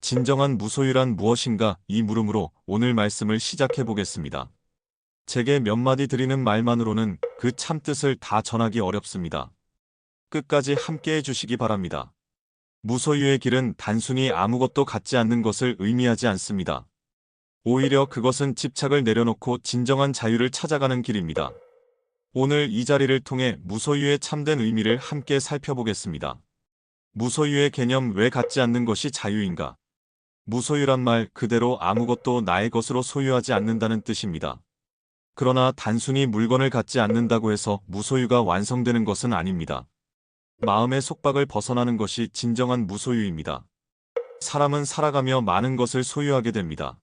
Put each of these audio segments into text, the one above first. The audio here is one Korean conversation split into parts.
진정한 무소유란 무엇인가? 이 물음으로 오늘 말씀을 시작해 보겠습니다. 제게 몇 마디 드리는 말만으로는 그 참뜻을 다 전하기 어렵습니다. 끝까지 함께 해주시기 바랍니다. 무소유의 길은 단순히 아무것도 갖지 않는 것을 의미하지 않습니다. 오히려 그것은 집착을 내려놓고 진정한 자유를 찾아가는 길입니다. 오늘 이 자리를 통해 무소유의 참된 의미를 함께 살펴보겠습니다. 무소유의 개념, 왜 갖지 않는 것이 자유인가? 무소유란 말 그대로 아무것도 나의 것으로 소유하지 않는다는 뜻입니다. 그러나 단순히 물건을 갖지 않는다고 해서 무소유가 완성되는 것은 아닙니다. 마음의 속박을 벗어나는 것이 진정한 무소유입니다. 사람은 살아가며 많은 것을 소유하게 됩니다.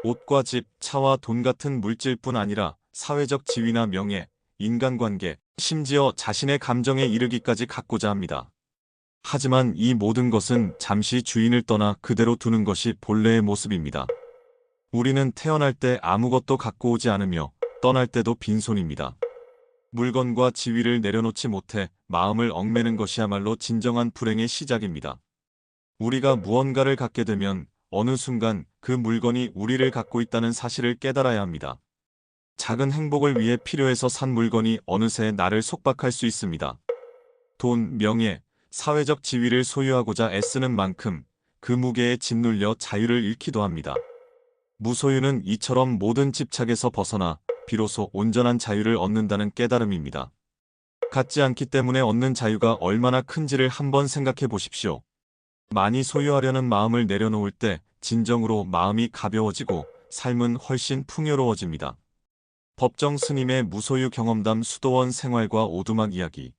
옷과 집, 차와 돈 같은 물질뿐 아니라 사회적 지위나 명예, 인간관계, 심지어 자신의 감정에 이르기까지 갖고자 합니다. 하지만 이 모든 것은 잠시 주인을 떠나 그대로 두는 것이 본래의 모습입니다. 우리는 태어날 때 아무것도 갖고 오지 않으며 떠날 때도 빈손입니다. 물건과 지위를 내려놓지 못해 마음을 얽매는 것이야말로 진정한 불행의 시작입니다. 우리가 무언가를 갖게 되면 어느 순간 그 물건이 우리를 갖고 있다는 사실을 깨달아야 합니다. 작은 행복을 위해 필요해서 산 물건이 어느새 나를 속박할 수 있습니다. 돈, 명예, 사회적 지위를 소유하고자 애쓰는 만큼 그 무게에 짓눌려 자유를 잃기도 합니다. 무소유는 이처럼 모든 집착에서 벗어나 비로소 온전한 자유를 얻는다는 깨달음입니다. 갖지 않기 때문에 얻는 자유가 얼마나 큰지를 한번 생각해 보십시오. 많이 소유하려는 마음을 내려놓을 때 진정으로 마음이 가벼워지고 삶은 훨씬 풍요로워집니다. 법정 스님의 무소유 경험담, 수도원 생활과 오두막 이야기.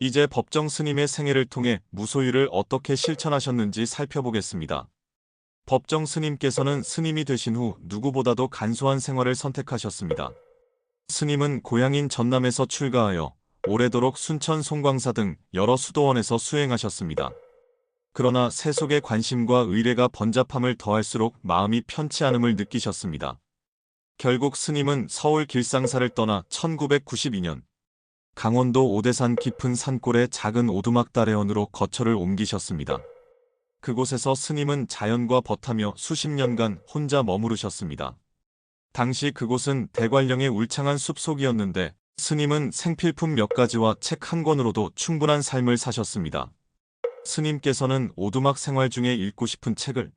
이제 법정 스님의 생애를 통해 무소유를 어떻게 실천하셨는지 살펴보겠습니다. 법정 스님께서는 스님이 되신 후 누구보다도 간소한 생활을 선택하셨습니다. 스님은 고향인 전남에서 출가하여 오래도록 순천, 송광사 등 여러 수도원에서 수행하셨습니다. 그러나 세속의 관심과 의례가 번잡함을 더할수록 마음이 편치 않음을 느끼셨습니다. 결국 스님은 서울 길상사를 떠나 1992년 강원도 오대산 깊은 산골의 작은 오두막 다래원으로 거처를 옮기셨습니다. 그곳에서 스님은 자연과 벗하며 수십 년간 혼자 머무르셨습니다. 당시 그곳은 대관령의 울창한 숲속이었는데 스님은 생필품 몇 가지와 책 한 권으로도 충분한 삶을 사셨습니다. 스님께서는 오두막 생활 중에 읽고 싶은 책을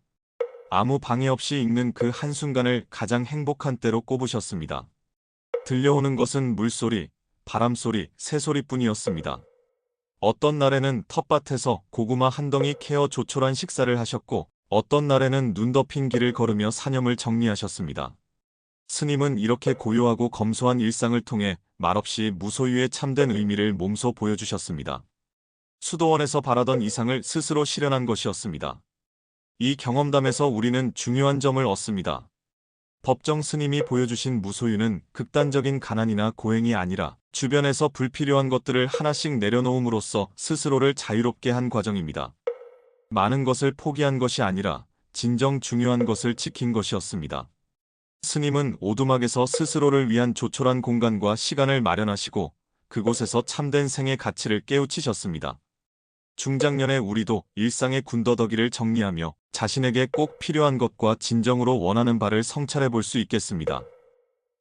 아무 방해 없이 읽는 그 한순간을 가장 행복한 때로 꼽으셨습니다. 들려오는 것은 물소리, 바람소리, 새소리뿐이었습니다. 어떤 날에는 텃밭에서 고구마 한 덩이 캐어 조촐한 식사를 하셨고 어떤 날에는 눈 덮인 길을 걸으며 사념을 정리하셨습니다. 스님은 이렇게 고요하고 검소한 일상을 통해 말없이 무소유의 참된 의미를 몸소 보여주셨습니다. 수도원에서 바라던 이상을 스스로 실현한 것이었습니다. 이 경험담에서 우리는 중요한 점을 얻습니다. 법정 스님이 보여주신 무소유는 극단적인 가난이나 고행이 아니라 주변에서 불필요한 것들을 하나씩 내려놓음으로써 스스로를 자유롭게 한 과정입니다. 많은 것을 포기한 것이 아니라 진정 중요한 것을 지킨 것이었습니다. 스님은 오두막에서 스스로를 위한 조촐한 공간과 시간을 마련하시고 그곳에서 참된 생의 가치를 깨우치셨습니다. 중장년의 우리도 일상의 군더더기를 정리하며 자신에게 꼭 필요한 것과 진정으로 원하는 바를 성찰해 볼 수 있겠습니다.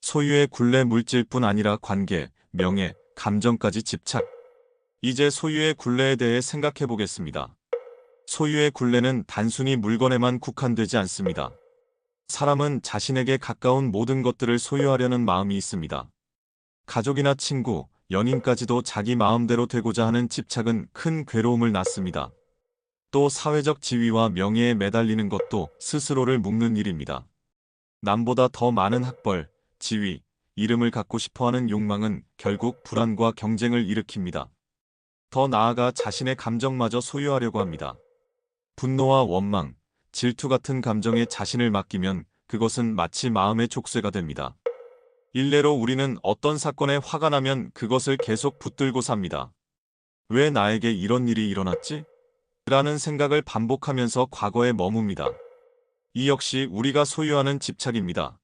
소유의 굴레, 물질뿐 아니라 관계, 명예, 감정까지 집착. 이제 소유의 굴레에 대해 생각해 보겠습니다. 소유의 굴레는 단순히 물건에만 국한되지 않습니다. 사람은 자신에게 가까운 모든 것들을 소유하려는 마음이 있습니다. 가족이나 친구, 연인까지도 자기 마음대로 되고자 하는 집착은 큰 괴로움을 낳습니다. 또 사회적 지위와 명예에 매달리는 것도 스스로를 묶는 일입니다. 남보다 더 많은 학벌, 지위, 이름을 갖고 싶어하는 욕망은 결국 불안과 경쟁을 일으킵니다. 더 나아가 자신의 감정마저 소유하려고 합니다. 분노와 원망, 질투 같은 감정에 자신을 맡기면 그것은 마치 마음의 족쇄가 됩니다. 일례로 우리는 어떤 사건에 화가 나면 그것을 계속 붙들고 삽니다. 왜 나에게 이런 일이 일어났지? 라는 생각을 반복하면서 과거에 머뭅니다. 이 역시 우리가 소유하는 집착입니다.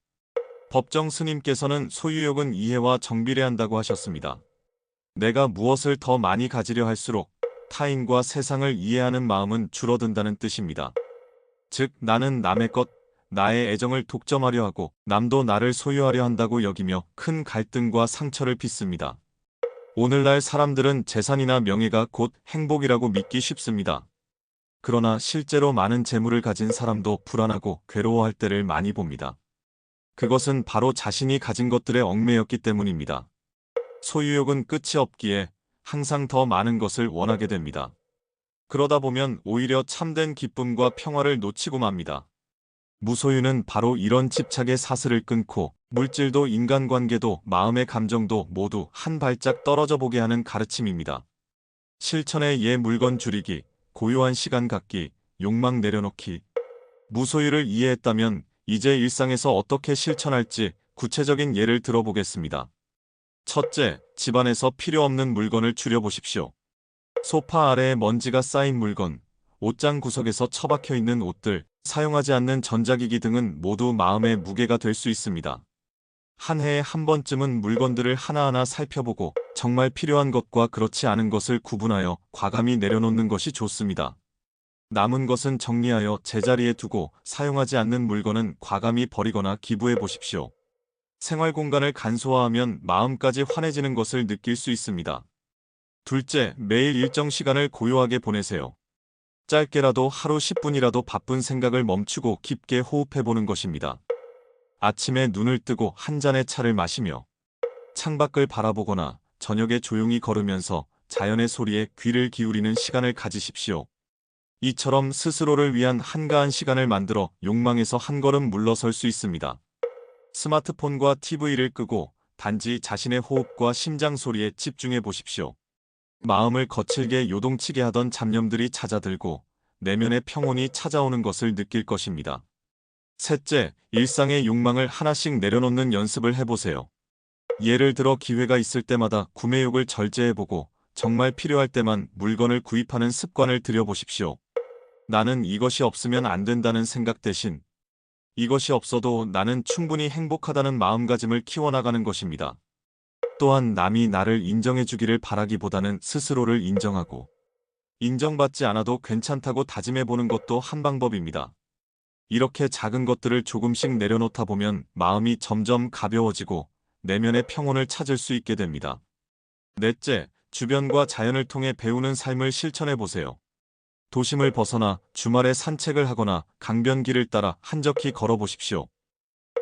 법정 스님께서는 소유욕은 이해와 정비례한다고 하셨습니다. 내가 무엇을 더 많이 가지려 할수록 타인과 세상을 이해하는 마음은 줄어든다는 뜻입니다. 즉 나는 남의 것, 나의 애정을 독점하려 하고 남도 나를 소유하려 한다고 여기며 큰 갈등과 상처를 빚습니다. 오늘날 사람들은 재산이나 명예가 곧 행복이라고 믿기 쉽습니다. 그러나 실제로 많은 재물을 가진 사람도 불안하고 괴로워할 때를 많이 봅니다. 그것은 바로 자신이 가진 것들에 얽매였기 때문입니다. 소유욕은 끝이 없기에 항상 더 많은 것을 원하게 됩니다. 그러다 보면 오히려 참된 기쁨과 평화를 놓치고 맙니다. 무소유는 바로 이런 집착의 사슬을 끊고 물질도 인간관계도 마음의 감정도 모두 한 발짝 떨어져 보게 하는 가르침입니다. 실천의 예 물건 줄이기, 고요한 시간 갖기, 욕망 내려놓기. 무소유를 이해했다면 이제 일상에서 어떻게 실천할지 구체적인 예를 들어보겠습니다. 첫째, 집안에서 필요 없는 물건을 줄여보십시오. 소파 아래에 먼지가 쌓인 물건, 옷장 구석에서 처박혀 있는 옷들, 사용하지 않는 전자기기 등은 모두 마음의 무게가 될 수 있습니다. 한 해에 한 번쯤은 물건들을 하나하나 살펴보고 정말 필요한 것과 그렇지 않은 것을 구분하여 과감히 내려놓는 것이 좋습니다. 남은 것은 정리하여 제자리에 두고 사용하지 않는 물건은 과감히 버리거나 기부해 보십시오. 생활 공간을 간소화하면 마음까지 환해지는 것을 느낄 수 있습니다. 둘째, 매일 일정 시간을 고요하게 보내세요. 짧게라도 하루 10분이라도 바쁜 생각을 멈추고 깊게 호흡해보는 것입니다. 아침에 눈을 뜨고 한 잔의 차를 마시며 창밖을 바라보거나 저녁에 조용히 걸으면서 자연의 소리에 귀를 기울이는 시간을 가지십시오. 이처럼 스스로를 위한 한가한 시간을 만들어 욕망에서 한 걸음 물러설 수 있습니다. 스마트폰과 TV를 끄고 단지 자신의 호흡과 심장 소리에 집중해 보십시오. 마음을 거칠게 요동치게 하던 잡념들이 잦아들고 내면의 평온이 찾아오는 것을 느낄 것입니다. 셋째, 일상의 욕망을 하나씩 내려놓는 연습을 해보세요. 예를 들어 기회가 있을 때마다 구매욕을 절제해보고 정말 필요할 때만 물건을 구입하는 습관을 들여보십시오. 나는 이것이 없으면 안 된다는 생각 대신 이것이 없어도 나는 충분히 행복하다는 마음가짐을 키워나가는 것입니다. 또한 남이 나를 인정해주기를 바라기보다는 스스로를 인정하고 인정받지 않아도 괜찮다고 다짐해보는 것도 한 방법입니다. 이렇게 작은 것들을 조금씩 내려놓다 보면 마음이 점점 가벼워지고 내면의 평온을 찾을 수 있게 됩니다. 넷째, 주변과 자연을 통해 배우는 삶을 실천해보세요. 도심을 벗어나 주말에 산책을 하거나 강변길을 따라 한적히 걸어보십시오.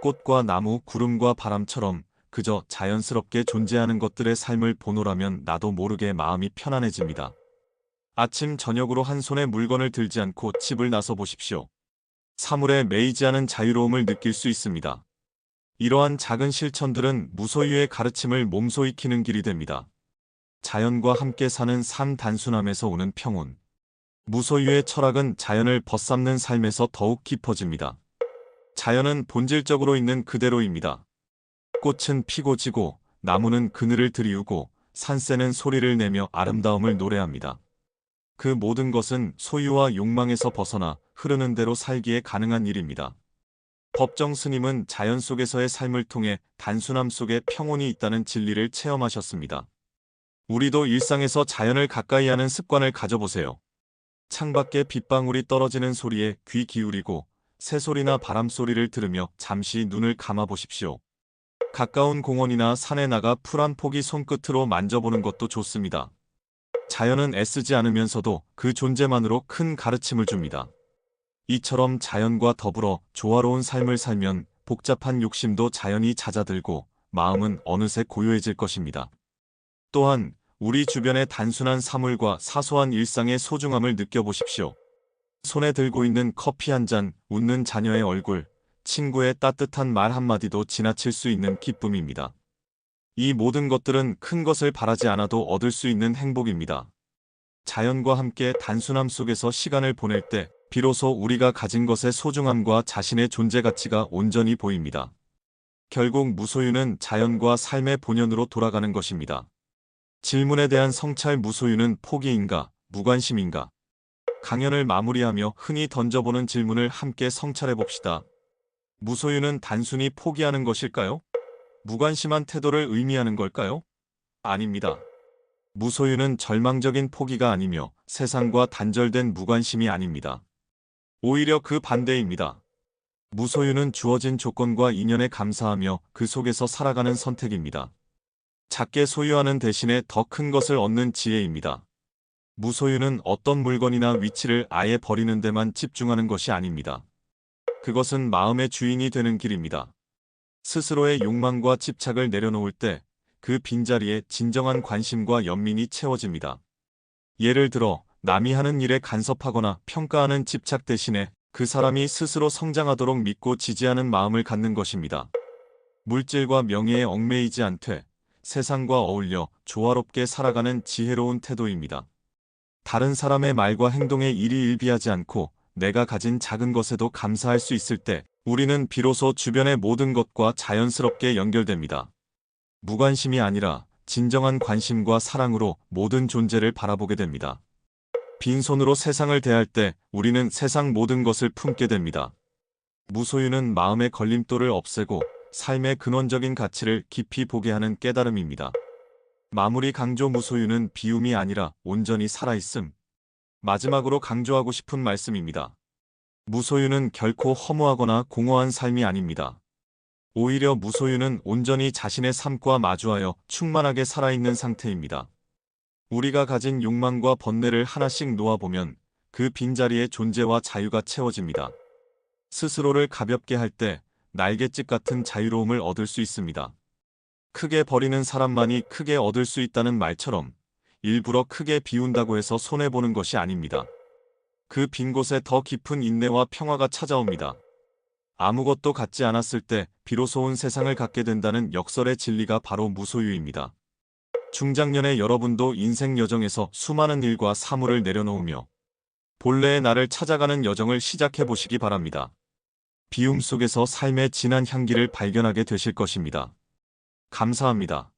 꽃과 나무, 구름과 바람처럼 그저 자연스럽게 존재하는 것들의 삶을 보노라면 나도 모르게 마음이 편안해집니다. 아침 저녁으로 한 손에 물건을 들지 않고 집을 나서 보십시오. 사물에 매이지 않은 자유로움을 느낄 수 있습니다. 이러한 작은 실천들은 무소유의 가르침을 몸소 익히는 길이 됩니다. 자연과 함께 사는 삶 단순함에서 오는 평온. 무소유의 철학은 자연을 벗삼는 삶에서 더욱 깊어집니다. 자연은 본질적으로 있는 그대로입니다. 꽃은 피고 지고, 나무는 그늘을 들이우고, 산새는 소리를 내며 아름다움을 노래합니다. 그 모든 것은 소유와 욕망에서 벗어나 흐르는 대로 살기에 가능한 일입니다. 법정 스님은 자연 속에서의 삶을 통해 단순함 속에 평온이 있다는 진리를 체험하셨습니다. 우리도 일상에서 자연을 가까이 하는 습관을 가져보세요. 창밖에 빗방울이 떨어지는 소리에 귀 기울이고 새소리나 바람소리를 들으며 잠시 눈을 감아 보십시오. 가까운 공원이나 산에 나가 풀 한 포기 손끝으로 만져보는 것도 좋습니다. 자연은 애쓰지 않으면서도 그 존재만으로 큰 가르침을 줍니다. 이처럼 자연과 더불어 조화로운 삶을 살면 복잡한 욕심도 자연히 잦아들고 마음은 어느새 고요해질 것입니다. 또한 우리 주변의 단순한 사물과 사소한 일상의 소중함을 느껴보십시오. 손에 들고 있는 커피 한 잔, 웃는 자녀의 얼굴, 친구의 따뜻한 말 한마디도 지나칠 수 있는 기쁨입니다. 이 모든 것들은 큰 것을 바라지 않아도 얻을 수 있는 행복입니다. 자연과 함께 단순함 속에서 시간을 보낼 때 비로소 우리가 가진 것의 소중함과 자신의 존재 가치가 온전히 보입니다. 결국 무소유는 자연과 삶의 본연으로 돌아가는 것입니다. 질문에 대한 성찰: 무소유는 포기인가, 무관심인가? 강연을 마무리하며 흔히 던져보는 질문을 함께 성찰해 봅시다. 무소유는 단순히 포기하는 것일까요? 무관심한 태도를 의미하는 걸까요? 아닙니다. 무소유는 절망적인 포기가 아니며 세상과 단절된 무관심이 아닙니다. 오히려 그 반대입니다. 무소유는 주어진 조건과 인연에 감사하며 그 속에서 살아가는 선택입니다. 작게 소유하는 대신에 더 큰 것을 얻는 지혜입니다. 무소유는 어떤 물건이나 위치를 아예 버리는 데만 집중하는 것이 아닙니다. 그것은 마음의 주인이 되는 길입니다. 스스로의 욕망과 집착을 내려놓을 때 그 빈자리에 진정한 관심과 연민이 채워집니다. 예를 들어 남이 하는 일에 간섭하거나 평가하는 집착 대신에 그 사람이 스스로 성장하도록 믿고 지지하는 마음을 갖는 것입니다. 물질과 명예에 얽매이지 않되 세상과 어울려 조화롭게 살아가는 지혜로운 태도입니다. 다른 사람의 말과 행동에 일희일비하지 않고 내가 가진 작은 것에도 감사할 수 있을 때 우리는 비로소 주변의 모든 것과 자연스럽게 연결됩니다. 무관심이 아니라 진정한 관심과 사랑으로 모든 존재를 바라보게 됩니다. 빈손으로 세상을 대할 때 우리는 세상 모든 것을 품게 됩니다. 무소유는 마음의 걸림돌을 없애고 삶의 근원적인 가치를 깊이 보게 하는 깨달음입니다. 마무리 강조 무소유는 비움이 아니라 온전히 살아있음. 마지막으로 강조하고 싶은 말씀입니다. 무소유는 결코 허무하거나 공허한 삶이 아닙니다. 오히려 무소유는 온전히 자신의 삶과 마주하여 충만하게 살아있는 상태입니다. 우리가 가진 욕망과 번뇌를 하나씩 놓아보면 그 빈자리에 존재와 자유가 채워집니다. 스스로를 가볍게 할 때 날갯짓 같은 자유로움을 얻을 수 있습니다. 크게 버리는 사람만이 크게 얻을 수 있다는 말처럼 일부러 크게 비운다고 해서 손해보는 것이 아닙니다. 그 빈 곳에 더 깊은 인내와 평화가 찾아옵니다. 아무것도 갖지 않았을 때 비로소 온 세상을 갖게 된다는 역설의 진리가 바로 무소유입니다. 중장년의 여러분도 인생 여정에서 수많은 일과 사물을 내려놓으며 본래의 나를 찾아가는 여정을 시작해 보시기 바랍니다. 비움 속에서 삶의 진한 향기를 발견하게 되실 것입니다. 감사합니다.